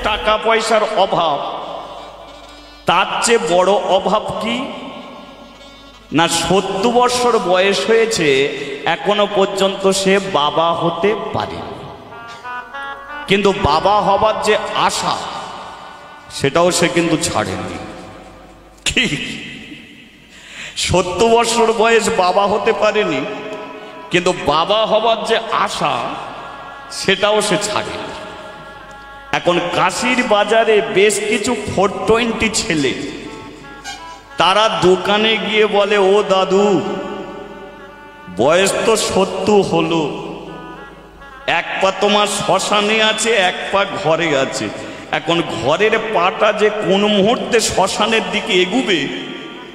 টাকা পয়সার অভাব, তার চেয়ে বড় অভাব কি না 70 বছর বয়স হয়েছে, এখনো পর্যন্ত সে বাবা হতে পারে, কিন্তু বাবা হবার যে আশা সেটাও সে কিন্তু ছাড়েনি। কি 70 বছর বয়স বাবা হতে পারেনি, কিন্তু বাবা হবার যে আশা সেটাও সে ছাড়েনি। এখন কাশির বাজারে বেশ কিছু 420 ছেলে তারা দোকানে গিয়ে বলে, ও দাদু বয়স তো 70 হলো, এক পা তোমার শ্মশানে আছে, এক পা ঘরে আছে, এখন ঘরের পাটা যে কোন মুহূর্তে শ্মশানের দিকে এগুবে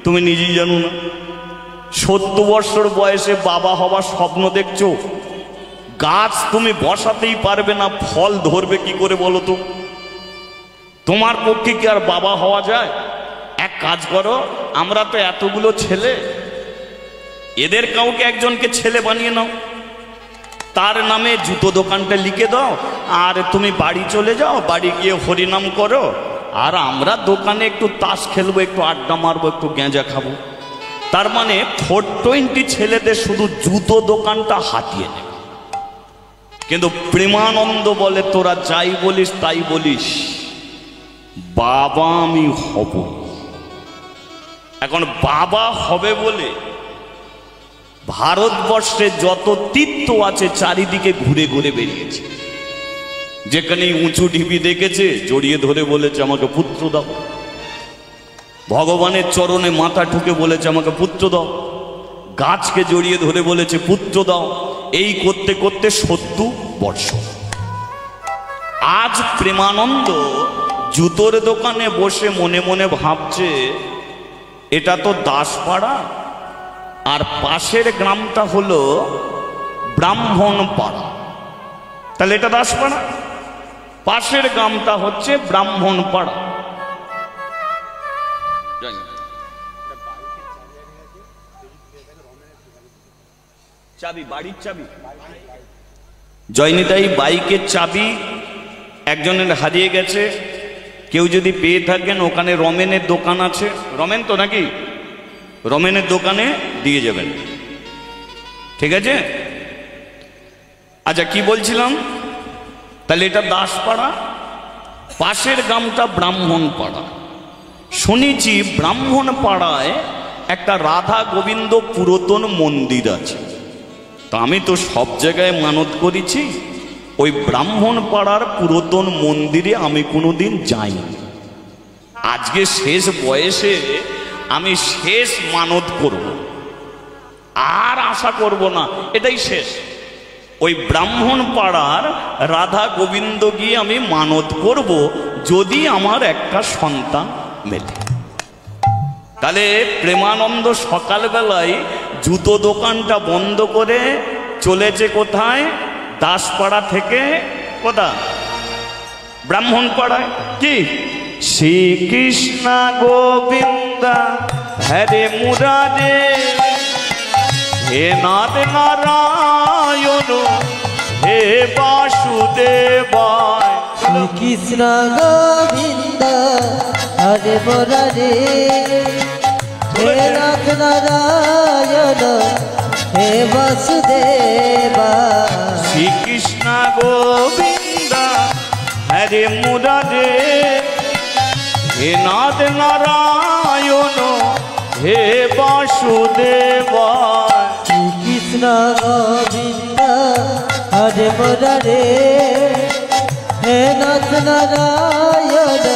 তুমি নিজেই জানো না। 70 বছর বয়সে বাবা হবার স্বপ্ন দেখছো, গাছ তুমি বসাতেই পারবে না, ফল ধরবে কি করে বলো তো? তোমার পক্ষে কি আর বাবা হওয়া যায়? এক কাজ করো, আমরা তো এতগুলো ছেলে, এদের কাউকে একজনকে ছেলে বানিয়ে নাও, তার নামে জুতো দোকানটা লিখে দাও, আর তুমি বাড়ি চলে যাও, বাড়ি গিয়ে হরিনাম করো, আর আমরা দোকানে একটু তাস খেলবো, একটু আড্ডা মারবো, একটু গেঁজা খাবো। তার মানে 420 ছেলেদের শুধু জুতো দোকানটা হাতিয়ে নেবে। কিন্তু প্রেমানন্দ বলে, তোরা যাই বলিস তাই বলিস, বাবা আমি হব। এখন বাবা হবে বলে ভারতবর্ষে যত তীর্থ আছে চারিদিকে ঘুরে ঘুরে বেরিয়েছে, যেখানে উঁচু ঢিবি দেখেছে জড়িয়ে ধরে বলেছে আমাকে পুত্র দাও, ভগবানের চরণে মাথা ঠুকে বলেছে আমাকে পুত্র দাও, গাছকে জড়িয়ে ধরে বলেছে পুত্র দাও। এই করতে করতে 70 বর্ষ। আজ প্রেমানন্দ জুতোর দোকানে বসে মনে মনে ভাবছে, এটা তো দাসপাড়া, আর পাশের গ্রামটা হলো ব্রাহ্মণপাড়া, তাহলে এটা দাসপাড়া, পাশের গ্রামটা হচ্ছে ব্রাহ্মণপাড়া। চাবি, বাড়ির চাবি জয়নিতাই, বাইকের চাবি একজনের হারিয়ে গেছে, কেউ যদি পেয়ে থাকেন, ওখানে রমেনের দোকান আছে, রমেন তো নাকি, রমেনের দোকানে দিয়ে যাবেন, ঠিক আছে? আচ্ছা কি বলছিলাম, তাহলে এটা দাসপাড়া, পাশের গ্রামটা ব্রাহ্মণপাড়া। শুনেছি ব্রাহ্মণপাড়ায় একটা রাধা গোবিন্দ পুরাতন মন্দির আছে, তা আমি তো সব জায়গায় মানত করেছি, ওই ব্রাহ্মণপাড়ার পুরাতন মন্দিরে আমি কোনোদিন যাইনি। আজকে শেষ বয়সে আমি শেষ মানত করব, আর আশা করব না, এটাই শেষ। ওই ব্রাহ্মণপাড়ার রাধা গোবিন্দ গিয়ে আমি মানত করব, যদি আমার একটা সন্তান মেলে। তাহলে প্রেমানন্দ সকালবেলায় জুতো দোকানটা বন্ধ করে চলেছে কোথায়? দাসপাড়া থেকে কোথা? ব্রাহ্মণপাড়ায়। কি শ্রীকৃষ্ণ গোবিন্দ হরে মুরারে, হে নাথ নারায়ণ হে বাসুদেবায়। শ্রীকৃষ্ণ গোবিন্দ হরে মুরারে, হে নাথ নারায়ণ হে বাসুদেবায়। শ্রীকৃষ্ণ গোবিন্দ হরে মুরারে, হে নাথ নারায়ণ হে বাসুদেবায়। শ্রীকৃষ্ণ গোবিন্দ হরে মুরারে, হে নাথ নারায়ণ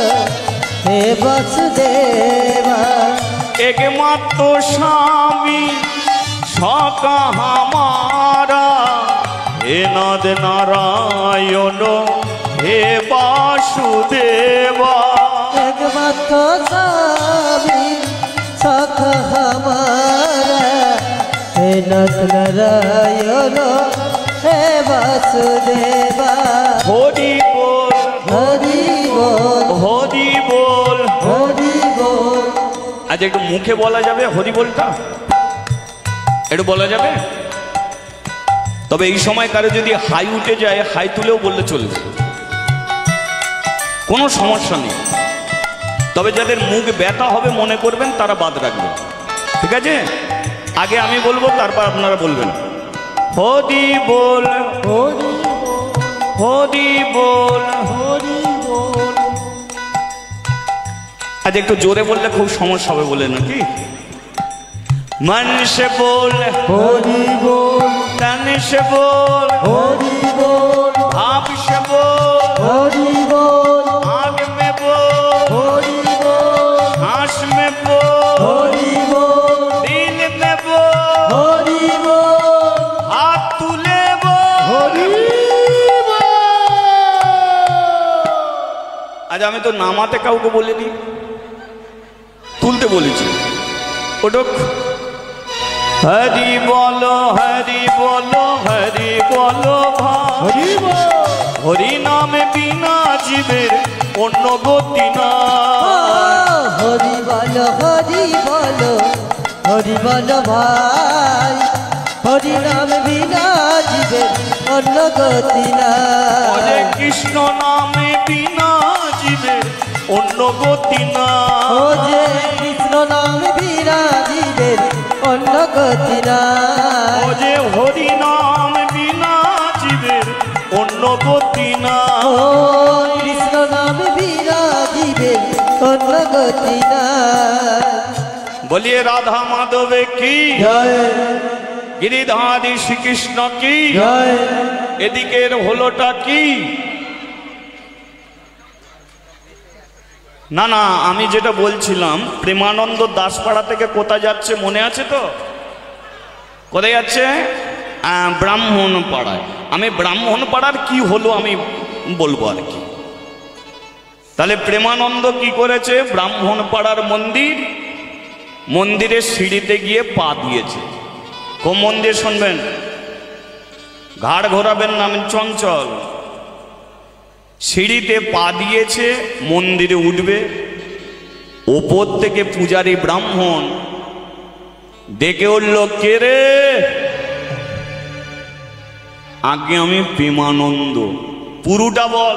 হে বাসুদেবায়। একমাত্র স্বামী সকা হামারা, হে নাথ নারায়ণ হে বাসুদেবা। একমাত্র স্বামী সখা হামারা, হে নাথ নারায়ণ হে বাসুদেবা। হরি বল হরি বল হরি বল হরি বল। আচ্ছা একটু মুখে বলা যাবে হরি বলটা? একটু বলা যাবে? তবে এই সময় কারো যদি হাই উঠে যায়, হাই তুলেও বললে চলবে। কোনো সমস্যা নেই, তবে যাদের মুখ ব্যথা হবে মনে করবেন তারা বাদ রাখবেন, ঠিক আছে? আগে আমি বলবো, তারপর আপনারা বলবেন। হরি বল হরি হরি বল। হরি বল। আজ একটু জোরে বললে খুব সমস্যা হবে বলে নাকি? মন সে বল হরি বল। তন সে বল হরি বল। ভাব সে বল হরি বল। आग में बोल হরি বল। सांस में बोल হরি বল। दिल में बोल হরি বল। हाथ तुले बोल। হরি বল। আজ আমি তো নামাতে কাউকে বলিনি, তুলতে বলেছি। ওটক হরি বলো হরি বলো হরি বলো ভাই, হরি বল। হরি নামে বিনা জীবের অন্য গতি না। হরি বল হরি বল। হরি বল ভাই, হরি নাম বিনা জীবের অন্য গতি হরে নাই। কৃষ্ণ নামে বিনা জীবের অন্য গতি না। ও যে কৃষ্ণ নাম বিনা জীবের অন্য গতি নাই। ও যে হরি নাম বিনা জীবের অন্য গতি না। ও কৃষ্ণ নাম বিনা জীবের অন্য গতি নাই। বলিয়ে রাধা মাধবে কি, জয় গিরিধারী শ্রীকৃষ্ণ কি। জয়। এদিকের হলোটা কি? না না, আমি যেটা বলছিলাম, প্রেমানন্দ দাসপাড়া থেকে কোথায় যাচ্ছে মনে আছে তো? কোথায় যাচ্ছে? ব্রাহ্মণ পাড়ায়। আমি ব্রাহ্মণ পাড়ার কি হলো আমি বলবো আর কি। তাহলে প্রেমানন্দ কি করেছে? ব্রাহ্মণ পাড়ার মন্দির, মন্দিরের সিঁড়িতে গিয়ে পা দিয়েছে। কোন মন্দির শুনবেন? ঘাড় ঘোরাবেন না, আমি চঞ্চল। সিঁড়িতে পা দিয়েছে, মন্দিরে উঠবে। ওপর থেকে পূজারী ব্রাহ্মণ ডেকে উঠল, কে রে? আগে আমি প্রেমানন্দ। পুরুটা বল।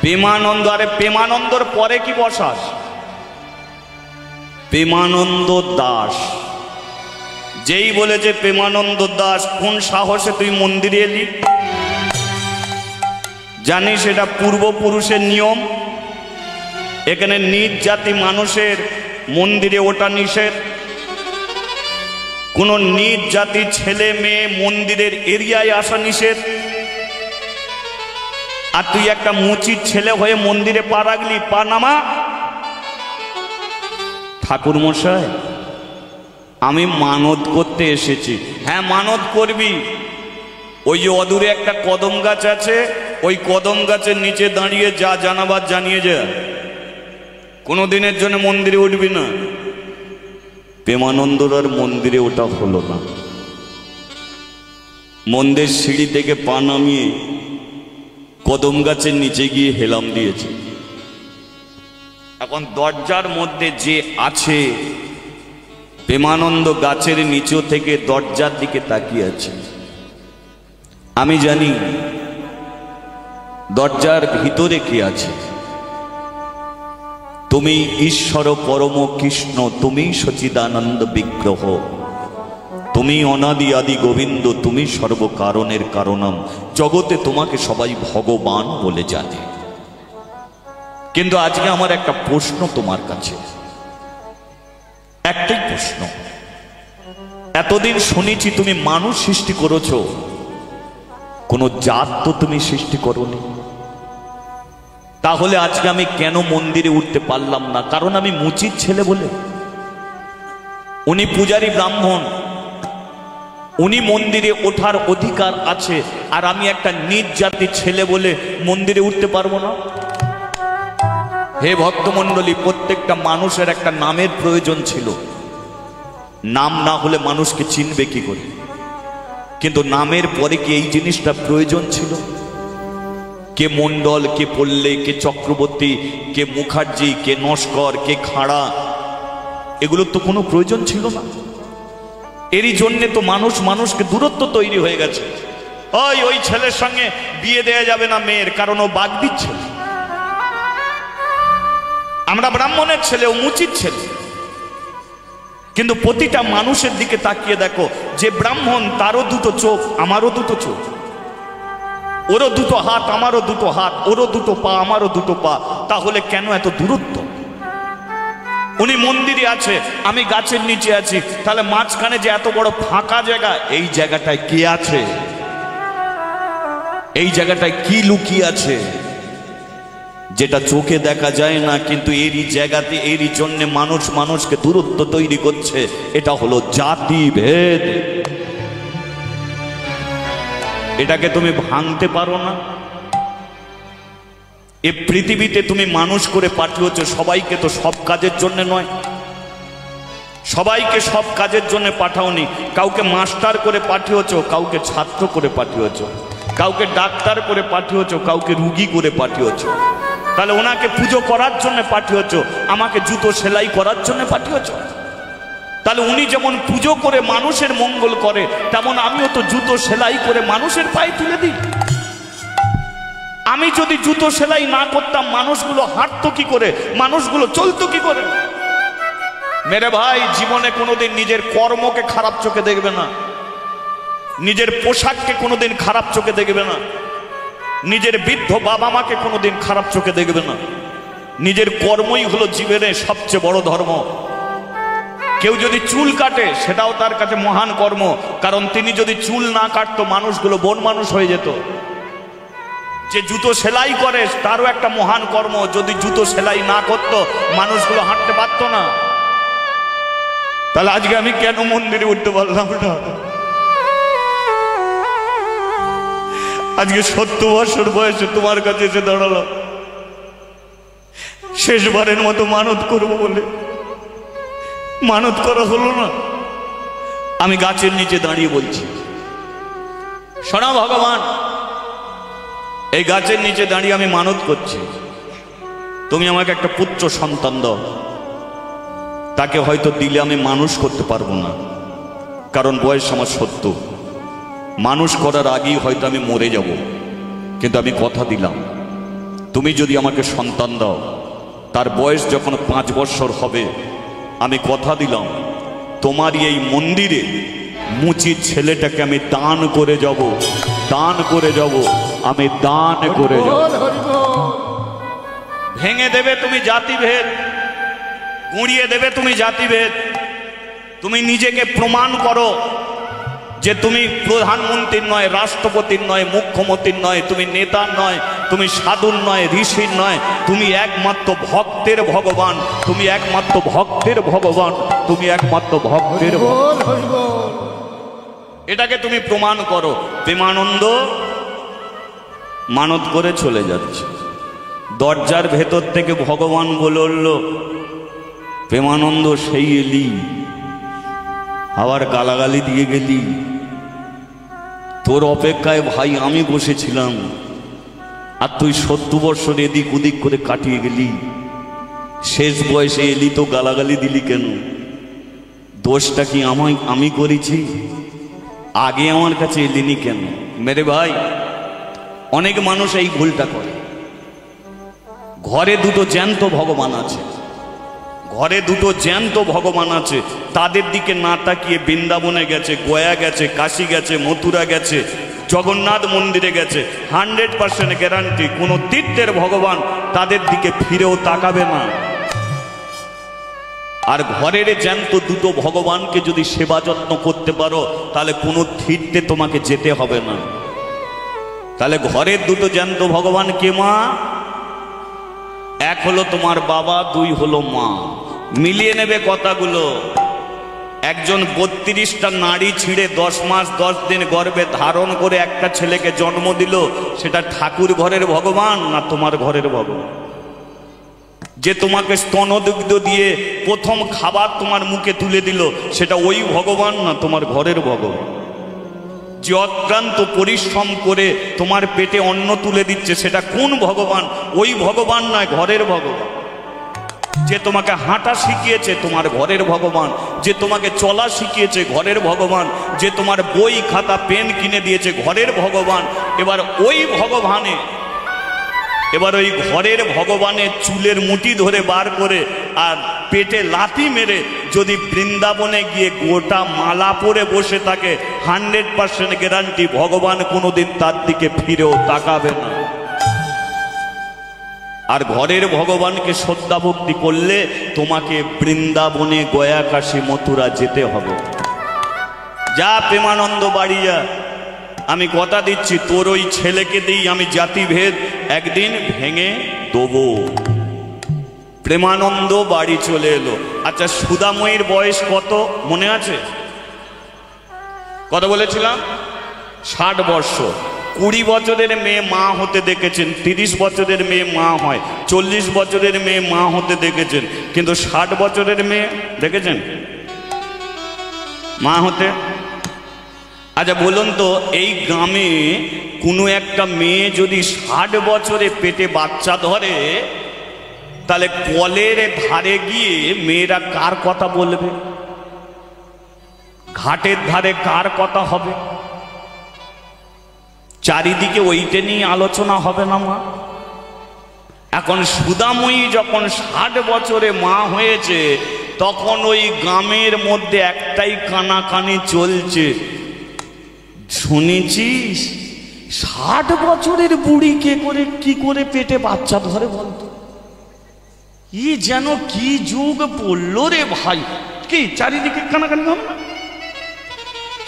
প্রেমানন্দ। আরে প্রেমানন্দর পরে কি বসাস? প্রেমানন্দ দাস। যেই বলেছে প্রেমানন্দ দাস, কোন সাহসে তুই মন্দিরে এলি? জানিস এটা পূর্বপুরুষের নিয়ম। এখানে নিজ জাতি মানুষের মন্দিরে ওঠা নিষেধ। কোন নিজ জাতি ছেলে মেয়ে মন্দিরের এরিয়ায় আসা নিষেধ। আর তুই একটা মুচির ছেলে হয়ে মন্দিরে পা রাখলি, পা নামা। ঠাকুর মশাই, আমি মানত করতে এসেছি। হ্যাঁ, মানত করবি। ওই যে অদূরে একটা কদম গাছ আছে, ওই কদম গাছের নিচে দাঁড়িয়ে যা জানাবার জানিয়ে যা। কোনো দিনের জন্য মন্দিরে উঠবি না। প্রেমানন্দর আর মন্দিরে ওটা হলো না। মন্দির সিঁড়ি থেকে পা নামিয়ে কদম গাছের নিচে গিয়ে হেলাম দিয়েছে। এখন দরজার মধ্যে যে আছে, প্রেমানন্দ গাছের নিচে থেকে দরজার দিকে তাকিয়ে আছে। আমি জানি দরজার ভিতরে কি আছে। তুমি ঈশ্বর পরম কৃষ্ণ, তুমি সচিদানন্দ বিগ্রহ, তুমি অনাদি আদি গোবিন্দ, তুমি সর্বকারণের কারণম। জগতে তোমাকে সবাই ভগবান বলে জানে। কিন্তু আজকে আমার একটা প্রশ্ন তোমার কাছে, একটাই প্রশ্ন। এতদিন শুনেছি তুমি মানুষ সৃষ্টি করেছো, কোনো জাত তো তুমি সৃষ্টি করোনি। তাহলে আজকে আমি কেন মন্দিরে উঠতে পারলাম না? কারণ আমি মুচির ছেলে বলে। উনি পূজারী ব্রাহ্মণ, উনি মন্দিরে ওঠার অধিকার আছে, আর আমি একটা নিজ জাতির ছেলে বলে মন্দিরে উঠতে পারবো না? হে ভক্তমণ্ডলী, প্রত্যেকটা মানুষের একটা নামের প্রয়োজন ছিল। নাম না হলে মানুষকে চিনবে কি করে? কিন্তু নামের পরে কি এই জিনিসটা প্রয়োজন ছিল? কে মণ্ডল, কে পল্লে, কে চক্রবর্তী, কে মুখার্জি, কে নস্কর, কে খাড়া, এগুলোর তো কোনো প্রয়োজন ছিল না। এরই জন্যে তো মানুষকে দূরত্ব তৈরি হয়ে গেছে। ওই ছেলের সঙ্গে বিয়ে দেয়া যাবে না মেয়ের, কারণ ও বাগ দিচ্ছে। আমরা ব্রাহ্মণের ছেলে, ও মুচির ছেলে। কিন্তু প্রতিটা মানুষের দিকে তাকিয়ে দেখো, যে ব্রাহ্মণ তারও দুটো চোখ, আমারও দুটো চোখ, ওরও দুটো হাত, আমারও দুটো হাত, ওরও দুটো পা, আমারও দুটো পা। তাহলে কেন এত দূরত্ব? উনি মন্দিরে আছে, আমি গাছের নিচে আছি, তাহলে মাঝখানে যে এত বড় ফাঁকা জায়গা, এই জায়গাটায় কে আছে? এই জায়গাটায় কি লুকিয়ে আছে যেটা চোখে দেখা যায় না? কিন্তু এরই জায়গাতে, এরই জন্য মানুষ মানুষকে দূরত্ব তৈরি করছে। এটা হলো জাতি ভেদ। এটাকে তুমি ভাঙতে পারো না। এ পৃথিবীতে তুমি মানুষ করে পাঠিয়েছ, সবাইকে তো সব কাজের জন্য নয়, সবাইকে সব কাজের জন্য পাঠাওনি। কাউকে মাস্টার করে পাঠিয়েছ, কাউকে ছাত্র করে পাঠিয়েছ, কাউকে ডাক্তার করে পাঠিয়েছ, কাউকে রুগী করে পাঠিয়েছ। তাহলে ওনাকে পুজো করার জন্য পাঠিয়েছ, আমাকে জুতো সেলাই করার জন্য পাঠিয়েছ। তাহলে উনি যেমন পুজো করে মানুষের মঙ্গল করে, তেমন আমিও তো জুতো সেলাই করে মানুষের পায়ে তুলে দিই। আমি যদি জুতো সেলাই না করতাম, মানুষগুলো হাঁটতো কি করে, মানুষগুলো চলতো কি করে? মেরে ভাই, জীবনে কোনোদিন নিজের কর্মকে খারাপ চোখে দেখবে না, নিজের পোশাককে কোনোদিন খারাপ চোখে দেখবে না, নিজের বৃদ্ধ বাবা মাকে কোনোদিন খারাপ চোখে দেখবে না। নিজের কর্মই হলো জীবনের সবচেয়ে বড় ধর্ম। কেউ যদি চুল কাটে, সেটাও তার কাছে মহান কর্ম, কারণ তিনি যদি চুল না কাটতো, মানুষগুলো বন মানুষ হয়ে যেত। যে জুতো সেলাই করে, তারও একটা মহান কর্ম, যদি জুতো সেলাই না করতো, মানুষগুলো হাঁটতে পারতো না। তাহলে আজকে আমি কেন মন্দিরে উঠতে পারলাম না? আজকে 70 বছর বয়সে তোমার কাছে এসে দাঁড়ালাম, শেষবারের মতো মানত করবো বলে মানত করা হলো না। আমি গাছের নিচে দাঁড়িয়ে বলছি, শোনো ভগবান, এই গাছের নিচে দাঁড়িয়ে আমি মানত করছি, তুমি আমাকে একটা পুত্র সন্তান দাও। তাকে হয়তো দিলে আমি মানুষ করতে পারবো না, কারণ বয়স আমার 70। মানুষ করার আগেই হয়তো আমি মরে যাব, কিন্তু আমি কথা দিলাম, তুমি যদি আমাকে সন্তান দাও, তার বয়স যখন 5 বছর হবে, আমি কথা দিলাম, তোমারই এই মন্দিরে মুচির ছেলেটাকে আমি দান করে যাব, দান করে যাব, আমি দান করে যাব। ভেঙে দেবে তুমি জাতিভেদ, গুঁড়িয়ে দেবে তুমি জাতিভেদ। তুমি নিজেকে প্রমাণ করো যে তুমি প্রধানমন্ত্রীর নয়, রাষ্ট্রপতির নয়, মুখ্যমন্ত্রীর নয়, তুমি নেতার নয়, তুমি সাধুর নয়, ঋষির নয়, তুমি একমাত্র ভক্তের ভগবান, তুমি একমাত্র ভক্তের ভগবান, তুমি একমাত্র ভক্তের ভগবান। এটাকে তুমি প্রমাণ করো। প্রেমানন্দ মানত করে চলে যাচ্ছে, দরজার ভেতর থেকে ভগবান বলল, প্রেমানন্দ সেই এলি, আবার গালাগালি দিয়ে গেলি, তোর অপেক্ষায় ভাই আমি বসেছিলাম, আর তুই 70 বছর এদিক ওদিক করে কাটিয়ে গেলি, শেষ বয়সে এলি তো গালাগালি দিলি কেন? দোষটা কি আমি করেছি? আগে আমার কাছে এলিনি কেন? মেরে ভাই, অনেক মানুষ এই ভুলটা করে। ঘরে দুটো জ্যান্ত ভগবান আছে, ঘরে দুটো জ্যান্ত ভগবান আছে, তাদের দিকে না তাকিয়ে বৃন্দাবনে গেছে, গয়া গেছে, কাশী গেছে, মথুরা গেছে, জগন্নাথ মন্দিরে গেছে, 100% গ্যারান্টি কোনো তীর্থের ভগবান তাদের দিকে ফিরেও তাকাবে না। আর ঘরের জ্যান্ত দুটো ভগবানকে যদি সেবা যত্ন করতে পারো, তাহলে কোনো তীর্থে তোমাকে যেতে হবে না। তাহলে ঘরের দুটো জ্যান্ত ভগবান কে? মা। এক হলো তোমার বাবা, 2 হলো মা। মিলিয়ে নেবে কথাগুলো। একজন 32টা নাড়ি ছিঁড়ে 10 মাস 10 দিন গর্ভে ধারণ করে একটা ছেলেকে জন্ম দিল, সেটা ঠাকুর ঘরের ভগবান না তোমার ঘরের ভগবান? যে তোমাকে স্তনদুগ্ধ দিয়ে প্রথম খাবার তোমার মুখে তুলে দিল, সেটা ওই ভগবান না তোমার ঘরের ভগবান? যে অক্লান্ত পরিশ্রম করে তোমার পেটে অন্ন তুলে দিচ্ছে, সেটা কোন ভগবান? ওই ভগবান নয়, ঘরের ভগবান। যে তোমাকে হাঁটা শিখিয়েছে তোমার ঘরের ভগবান, যে তোমাকে চলা শিখিয়েছে ঘরের ভগবান, যে তোমার বই খাতা পেন কিনে দিয়েছে ঘরের ভগবান। এবার ওই ঘরের ভগবানের চুলের মুঠি ধরে বার করে আর পেটে লাথি মেরে যদি বৃন্দাবনে গিয়ে গোটা মালা পরে বসে থাকে, 100% গ্যারান্টি ভগবান কোনোদিন তার দিকে ফিরেও তাকাবে না। আর ঘরের ভগবানকে শ্রদ্ধা ভক্তি করলে তোমাকে বৃন্দাবনে, গয়া, কাশী, মথুরা যেতে হবে। যা প্রেমানন্দ বাড়ি যা, আমি কথা দিচ্ছি তোর ওই ছেলেকে দিই আমি জাতিভেদ একদিন ভেঙে দেবো। প্রেমানন্দ বাড়ি চলে এলো। আচ্ছা, সুদাময়ীর বয়স কত মনে আছে? কত বলেছিলাম? 60 বর্ষ। 20 বছরের মেয়ে মা হতে দেখেছেন, 30 বছরের মেয়ে মা হয়, 40 বছরের মেয়ে মা হতে দেখেছেন, কিন্তু 60 বছরের মেয়ে দেখেছেন মা হতে? আচ্ছা বলুন তো, এই গ্রামে কোনো একটা মেয়ে যদি 60 বছরে পেটে বাচ্চা ধরে, তাহলে কলের ধারে গিয়ে মেয়েরা কার কথা বলবে? ঘাটের ধারে কার কথা হবে? চারিদিকে ওইটা নিয়ে আলোচনা হবে না মা? এখন সুদাময়ী যখন 60 বছরে মা হয়েছে, তখন ওই গ্রামের মধ্যে একটাই কানাকানি চলছে, শুনেছিস 60 বছরের বুড়ি কি করে পেটে বাচ্চা ধরে বলতো? ই যেন কি যুগ পড়লো রে ভাই! কি চারিদিকে কানাকানি হবে না?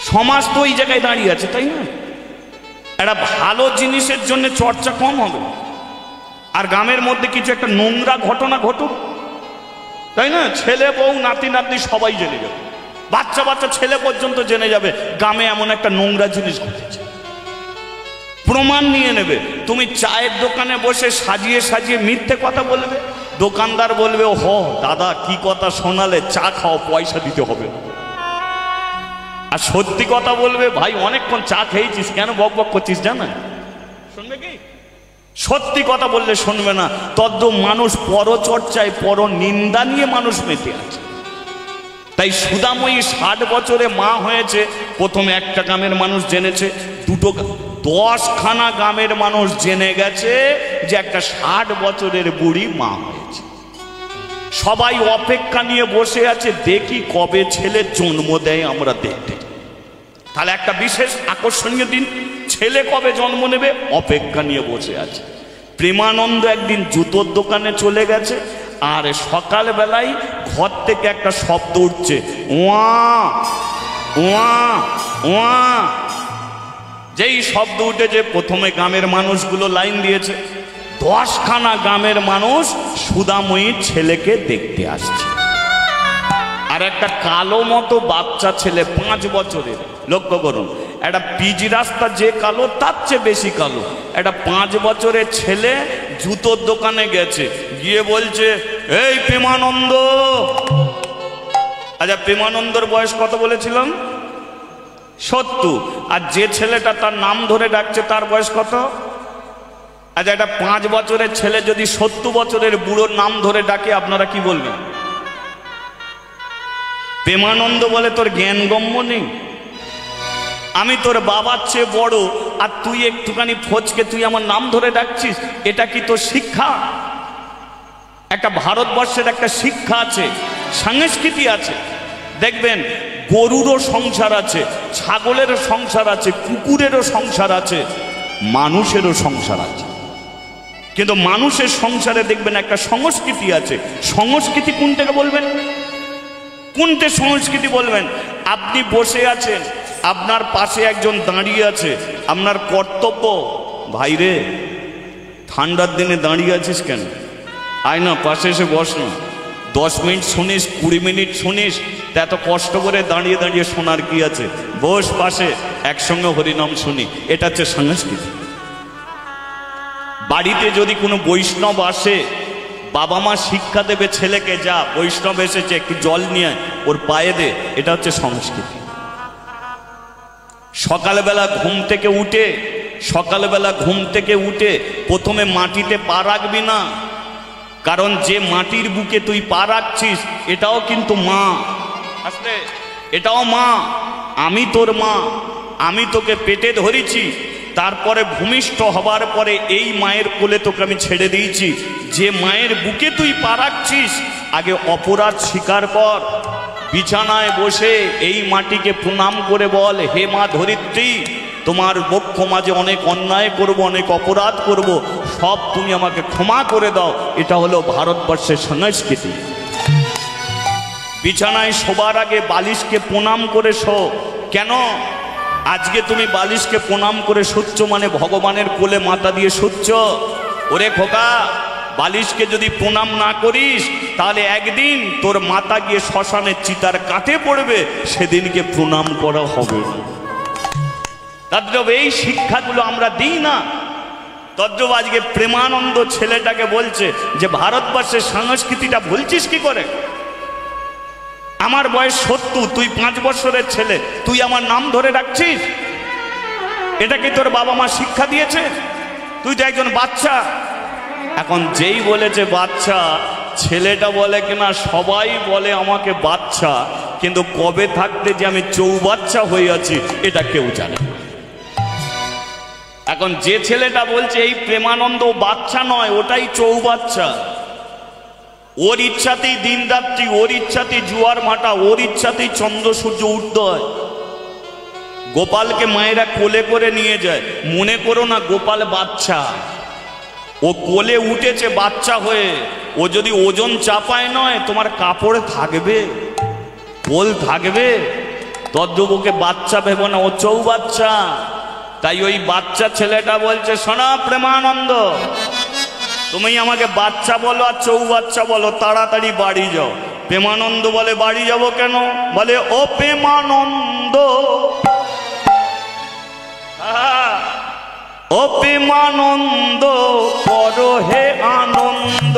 সমাজ তো ওই জায়গায় দাঁড়িয়ে আছে, তাই না? একটা ভালো জিনিসের জন্য চর্চা কম হবে, আর গ্রামের মধ্যে কিছু একটা নোংরা ঘটনা ঘটুক, তাই না? ছেলে বউ নাতি নাতনি সবাই জেনে যাবে, বাচ্চা বাচ্চা ছেলে পর্যন্ত জেনে যাবে গ্রামে এমন একটা নোংরা জিনিস ঘটেছে। প্রমাণ নিয়ে নেবে। তুমি চায়ের দোকানে বসে সাজিয়ে সাজিয়ে মিথ্যে কথা বলবে, দোকানদার বলবে ও দাদা কি কথা শোনালে, চা খাও, পয়সা দিতে হবে। আর সত্যি কথা বলবে, ভাই অনেকক্ষণ চা খেয়েছিস, কেন বক বক করছিস, জানা শুনবে কি? সত্যি কথা বললে শুনবে না। তদ্দ মানুষ পরচর্চায়, পর নিন্দা নিয়ে মানুষ মেতে আছে। তাই সুদাময়ী 60 বছরে মা হয়েছে, প্রথমে একটা গ্রামের মানুষ জেনেছে, 10খানা গ্রামের মানুষ জেনে গেছে যে একটা 60 বছরের বুড়ি মা হয়েছে। সবাই অপেক্ষা নিয়ে বসে আছে, দেখি কবে ছেলে জন্ম দেয় আমরা দেখতে। তাহলে একটা বিশেষ আকর্ষণীয় দিন, ছেলে কবে জন্ম নেবে অপেক্ষা নিয়ে বসে আছে। প্রেমানন্দ একদিন জুতোর দোকানে চলে গেছে, আর সকালবেলায় ঘর থেকে একটা শব্দ উঠছে, ওয়া ওয়া ওয়া। যেই শব্দ উঠেছে, প্রথমে গ্রামের মানুষগুলো লাইন দিয়েছে, 10খানা গ্রামের মানুষ সুদাময়ীর ছেলেকে দেখতে আসছে। আর একটা কালো মতো বাচ্চা ছেলে 5 বছরের, লক্ষ্য করুন, একটা পিচ রাস্তা যে কালো তার চেয়ে বেশি কালো, একটা 5 বছরের ছেলে জুতোর দোকানে গেছে, গিয়ে বলছে এই প্রেমানন্দ। আচ্ছা, প্রেমানন্দর বয়স কত বলেছিলাম? 70। আর যে ছেলেটা তার নাম ধরে ডাকছে তার বয়স কত? আচ্ছা, একটা 5 বছরের ছেলে যদি 70 বছরের বুড়োর নাম ধরে ডাকে, আপনারা কি বলবেন? প্রেমানন্দ বলে তোর জ্ঞান গম্য নেই, আমি তোর বাবার চেয়ে বড়, আর তুই একটুখানি ফচকে তুই আমার নাম ধরে ডাকছিস, এটা কি তোর শিক্ষা? একটা ভারতবর্ষের একটা শিক্ষা আছে, সংস্কৃতি আছে। দেখবেন গরুরও সংসার আছে, ছাগলেরও সংসার আছে, কুকুরেরও সংসার আছে, মানুষেরও সংসার আছে। কিন্তু মানুষের সংসারে দেখবেন একটা সংস্কৃতি আছে। সংস্কৃতি কোনটাকে বলবেন? কোনটা সংস্কৃতি বলবেন? আপনি বসে আছেন, আপনার পাশে একজন দাঁড়িয়ে আছে, আপনার কর্তব্য, ভাইরে ঠান্ডার দিনে দাঁড়িয়ে আছিস কেন, আয় না পাশে এসে বস না, 10 মিনিট শুনিস, 20 মিনিট শুনিস, তা এত কষ্ট করে দাঁড়িয়ে দাঁড়িয়ে শোনার কি আছে, বস পাশে, একসঙ্গে হরিনাম শুনি। এটা হচ্ছে সংস্কৃতি। বাড়িতে যদি কোনো বৈষ্ণব আসে, বাবা মা শিক্ষা দেবে ছেলেকে, যা বৈষ্ণব এসেছে একটু জল নিয়ে ওর পায়ে দে, এটা হচ্ছে সংস্কৃতি। সকালবেলা ঘুম থেকে উঠে প্রথমে মাটিতে পা রাখবি না, কারণ যে মাটির বুকে তুই পা রাখছিস এটাও কিন্তু মা, আসলে এটাও মা। আমি তোর মা, আমি তোকে পেটে ধরেছি, তারপরে ভূমিষ্ঠ হবার পরে এই মায়ের কোলে তোকে আমি ছেড়ে দিয়েছি। যে মায়ের বুকে তুই পা রাখছিস আগে অপরাধ স্বীকার কর, বিছানায় বসে এই মাটিকে প্রণাম করে বল, হে মা ধরিত্রী, তোমার বক্ষ মাঝে অনেক অন্যায় করব, অনেক অপরাধ করব, সব তুমি আমাকে ক্ষমা করে দাও। এটা হলো ভারতবর্ষের সংস্কৃতি। বিছানায় শোবার আগে বালিশকে প্রণাম করে শো। কেন? আজকে তুমি বালিশকে প্রণাম করে শুচ্ছ মানে ভগবানের কোলে মাথা দিয়ে শুচ্ছ। ওরে খোকা, বালিশকে যদি প্রণাম না করিস তাহলে একদিন তোর মাথা গিয়ে শ্মশানের চিতার কাঠে পড়বে, সেদিনকে প্রণাম করা হবে না। তদ্রব এই শিক্ষাগুলো আমরা দিই না। তদ্রব আজকে প্রেমানন্দ ছেলেটাকে বলছে যে ভারতবর্ষের সংস্কৃতিটা ভুলছিস কি করে? আমার বয়স 70, তুই 5 বছরের ছেলে, তুই আমার নাম ধরে রাখছিস? এটা কি তোর বাবা মা শিক্ষা দিয়েছে? তুই তো একজন বাচ্চা। এখন যেই বলেছে বাচ্চা, ছেলেটা বলে কিনা সবাই বলে আমাকে বাচ্চা, কিন্তু কবে থাকতে যে আমি চৌবাচ্চা হয়ে আছি এটা কেউ জানে না। এখন যে ছেলেটা বলছে এই প্রেমানন্দ বাচ্চা নয়, ওটাই চৌবাচ্চা। ওর ইচ্ছাতেই দিন রাত্রি, ওর ইচ্ছাতেই জোয়ার ভাটা, ওর ইচ্ছাতেই চন্দ্র সূর্য উদয়। গোপালকে মায়েরা কোলে করে নিয়ে যায়, মনে করো না গোপাল বাচ্চা। ও কোলে উঠেছে বাচ্চা হয়ে। ও যদি ওজন চাপায় নয়, তোমার কাপড়ে থাকবে, কোল থাকবে। তদ্রুপকে বাচ্চা ভেবো না, ও চৌবাচ্চা। তাই ওই বাচ্চা ছেলেটা বলছে, শোনা প্রেমানন্দ, তুমি আমাকে বাচ্চা বলো আর চৌবাচ্চা বলো, তাড়াতাড়ি বাড়ি যাও। প্রেমানন্দ বলে, বাড়ি যাব কেন? বলে, ও প্রেমানন্দ, ও প্রেমানন্দ, করো হে আনন্দ।